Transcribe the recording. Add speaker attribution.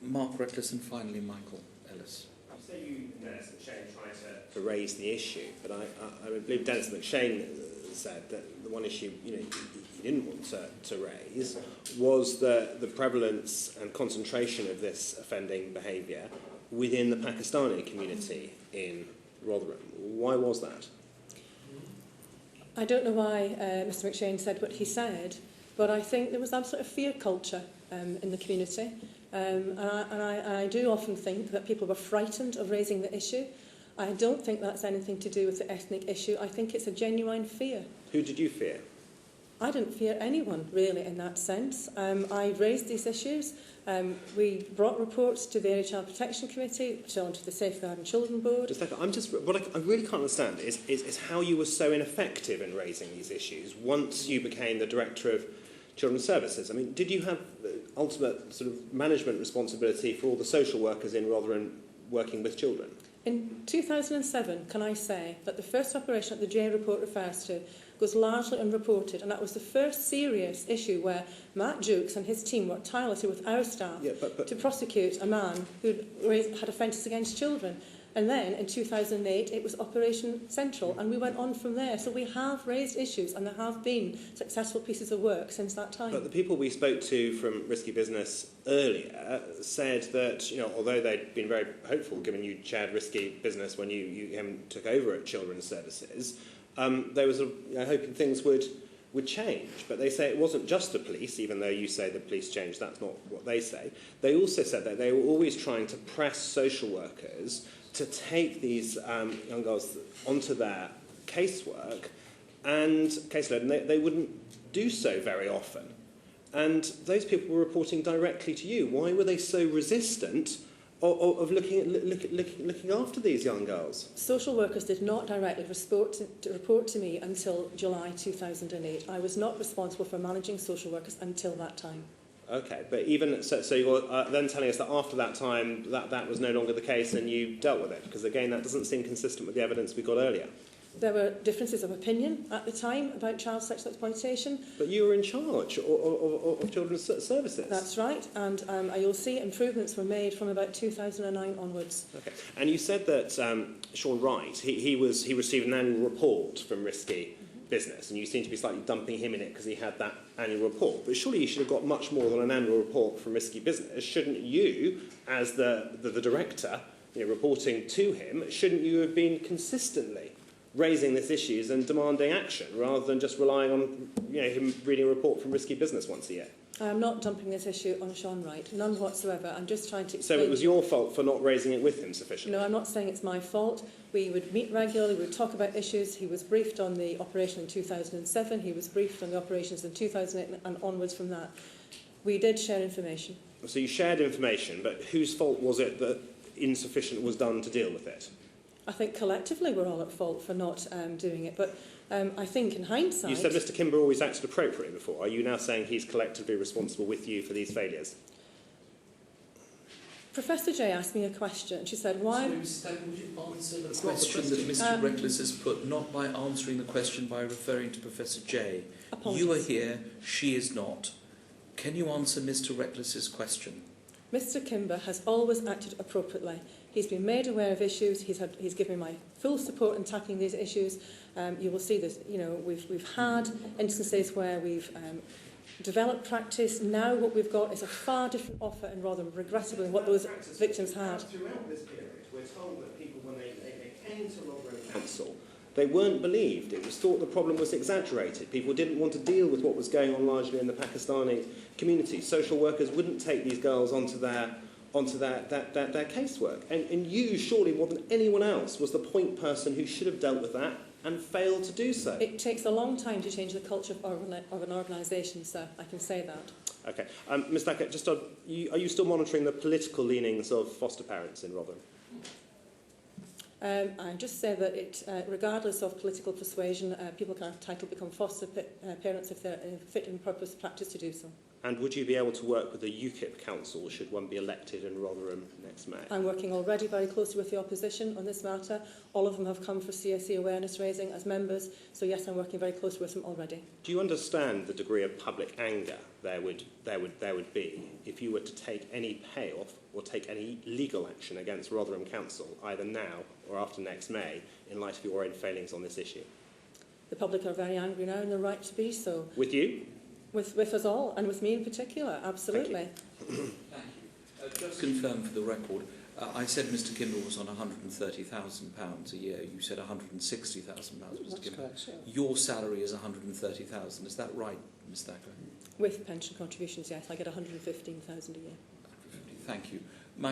Speaker 1: Mark Reckless and finally Michael Ellis.
Speaker 2: You say you, Dennis McShane, tried to raise the issue, but I believe Dennis McShane said that the one issue he didn't want to raise was the prevalence and concentration of this offending behaviour within the Pakistani community in Rotherham. Why was that?
Speaker 3: I don't know why Mr McShane said what he said, but I think there was absolute fear culture in the community. And I do often think that people were frightened of raising the issue. I don't think that's anything to do with the ethnic issue. I think it's a genuine fear.
Speaker 2: Who did you fear?
Speaker 3: I didn't fear anyone, really, in that sense. I raised these issues. We brought reports to the Area Child Protection Committee, shown to the Safeguarding Children Board.
Speaker 2: What I really can't understand is how you were so ineffective in raising these issues once you became the Director of Children's Services. I mean, did you have ultimate sort of management responsibility for all the social workers in Rotherham working with children?
Speaker 3: In 2007, can I say that the first operation that the J report refers to goes largely unreported, and that was the first serious issue where Matt Jukes and his team worked tirelessly with our staff to prosecute a man who had offences against children. And then in 2008 it was Operation Central, and we went on from there. So we have raised issues, and there have been successful pieces of work since that time.
Speaker 2: But the people we spoke to from Risky Business earlier said that, although they'd been very hopeful, given you chaired Risky Business when you took over at Children's Services, they were hoping things would change. But they say it wasn't just the police, even though you say the police changed. That's not what they say. They also said that they were always trying to press social workers to take these young girls onto their casework and caseload, and they wouldn't do so very often. And those people were reporting directly to you. Why were they so resistant of looking after these young girls?
Speaker 3: Social workers did not directly report to me until July 2008. I was not responsible for managing social workers until that time.
Speaker 2: Okay, but even so you're then telling us that after that time that was no longer the case and you dealt with it, because again that doesn't seem consistent with the evidence we got earlier.
Speaker 3: There were differences of opinion at the time about child sexual exploitation.
Speaker 2: But you were in charge of Children's Services.
Speaker 3: That's right, and you'll see improvements were made from about 2009 onwards.
Speaker 2: Okay, and you said that Sean Wright, he received an annual report from Risky Business, and you seem to be slightly dumping him in it because he had that annual report. But surely you should have got much more than an annual report from Risky Business. Shouldn't you, as the director, reporting to him, shouldn't you have been consistently raising these issues and demanding action rather than just relying on him reading a report from Risky Business once a year?
Speaker 3: I'm not dumping this issue on Sean Wright, none whatsoever. I'm just trying to explain.
Speaker 2: So it was your fault for not raising it with him sufficiently?
Speaker 3: No, I'm not saying it's my fault. We would meet regularly, we would talk about issues. He was briefed on the operation in 2007, he was briefed on the operations in 2008 and onwards from that. We did share information.
Speaker 2: So you shared information, but whose fault was it that insufficient was done to deal with it?
Speaker 3: I think collectively we're all at fault for not doing it, but I think in hindsight...
Speaker 2: You said Mr Kimber always acted appropriately before. Are you now saying he's collectively responsible with you for these failures?
Speaker 3: Professor J asked me a question. She said, why...
Speaker 1: Sorry, Mrs. Thacker, would you answer the question that Mr Reckless has put, not by answering the question by referring to Professor J?
Speaker 3: Apologies.
Speaker 1: You are here, she is not. Can you answer Mr Reckless's question?
Speaker 3: Mr Kimber has always acted appropriately. He's been made aware of issues. He's given me my full support in tackling these issues. You will see this. We've had instances where we've developed practice. Now what we've got is a far different offer, and rather regrettably what those victims had.
Speaker 2: Throughout this period, we're told that people, when they came to Rotherham Council, they weren't believed. It was thought the problem was exaggerated. People didn't want to deal with what was going on largely in the Pakistani community. Social workers wouldn't take these girls onto their casework. And you, surely more than anyone else, was the point person who should have dealt with that and failed to do so.
Speaker 3: It takes a long time to change the culture of an organisation, sir. I can say that.
Speaker 2: Okay. Ms Thacker, are you still monitoring the political leanings of foster parents in Rotherham?
Speaker 3: I just say that regardless of political persuasion, people are entitled to become foster parents if they're fit and purpose practice to do so.
Speaker 2: And would you be able to work with the UKIP council should one be elected in Rotherham next May?
Speaker 3: I'm working already very closely with the opposition on this matter. All of them have come for CSE awareness raising as members, so yes, I'm working very closely with them already.
Speaker 2: Do you understand the degree of public anger there would be if you were to take any payoff or take any legal action against Rotherham Council, either now or after next May, in light of your own failings on this issue?
Speaker 3: The public are very angry now, and they're right to be so.
Speaker 2: With you?
Speaker 3: With us all, and with me in particular, absolutely.
Speaker 1: Thank you. Just confirm for the record, I said Mr Kimball was on £130,000 a year. You said £160,000, Mr Kimball.
Speaker 4: Correct, yeah.
Speaker 1: Your salary is £130,000. Is that right, Ms Thacker?
Speaker 3: With pension contributions, yes, I get £115,000 a year.
Speaker 1: Thank you.